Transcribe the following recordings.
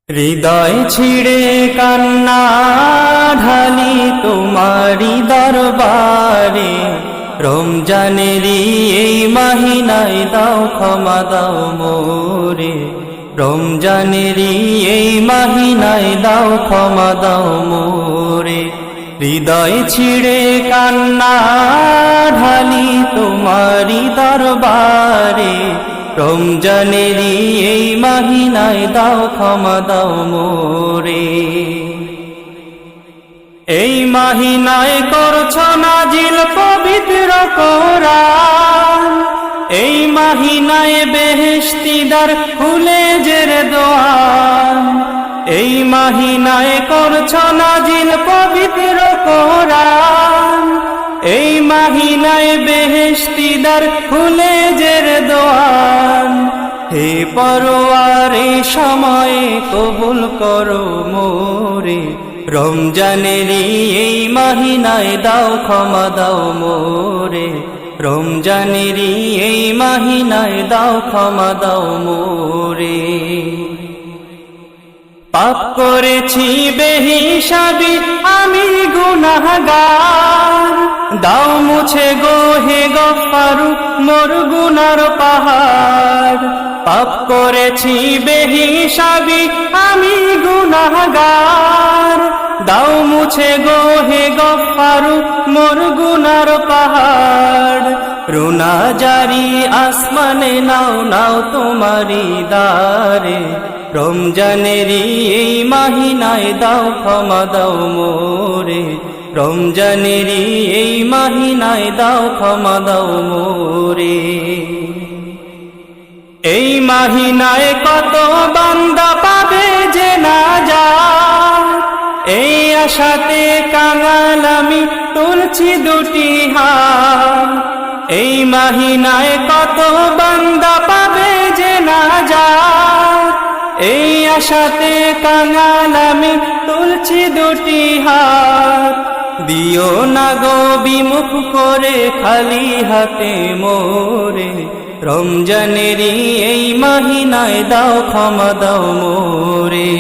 হৃদয় ছিড়ে কান্না ঢালি তোমারি দরবারে, রমজানেরই এই মাহিনায় দাও ক্ষমা দাও মোরে। রমজানেরই এই মাহিনায় দাও ক্ষমা দাও মোরে। হৃদয় ছিড়ে কান্না ঢালি তোমারি দরবারে, রমজানেরই এই মাহিনায় দাও ক্ষমা দাও মোরে। এই মাহিনায় করছো নাজিল পবিত্র কোরআন, এই মাহিনায় বেহেশতি দ্বার খুলে জের দোয়ান। এই মাহিনায় করছো নাজিল পবিত্র কোরআন, এই মাহিনায় বেহেশতি দ্বার খুলে জের দোয়ান। হে পরওয়ারে সময়ে কবুল করো মোরে, রমজানেরই এই মাহিনায় দাও ক্ষমা দাও মোরে। রমজানেরই এই মাহিনায় দাও ক্ষমা দাও মোরে। পাপ করেছি বেহিসাবি আমি গুনাহগার, দাও মুছে গো হে গফফারু মোর গুনার পাহাড়। পাপ করেছি বেহিসাবি আমি গুনাহগার, দাও মুছে গো হে গফফারু মোর গুনার পাহাড়। রুনা জারি আসমানে নাও নাও তোমারি দারে, রমজানেরই এই মাহিনায় দাও ক্ষমা দাও মোরে। রমজানেরই এই মাহিনায় দাও ক্ষমা দাও মোরে। এই মাহিনায় কত বান্দা পাবে যে নাজাত, এই আশাতে কাঙাল আমি তুলছি দুটি হাত। এই মাহিনায় কত বান্দা পাবে যে নাজাত, এই আশাতে কাঙাল আমি তুলছি দুটি হাত। দিও না গো বিমুখ করে খালি হাতে মোরে, রমজানেরই এই মাহিনায় দাও ক্ষমা দাও মোরে।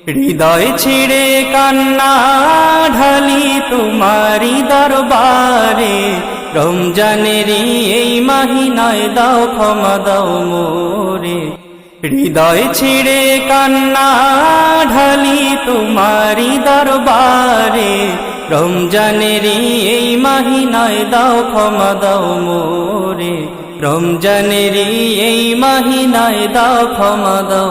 হৃদয় ছিড়ে কান্না ঢালি তোমারি দরবারে, রমজানেরই এই মাহিনায় দাও ক্ষমা দাও মোরে। হৃদয় ছিড়ে কান্না ঢালি তোমারি দরবারে, রমজানেরই এই মাহিনায় দাও ক্ষমা দাও মোরে। রমজানেরই এই মাহিনায় দাও ক্ষমা দাও।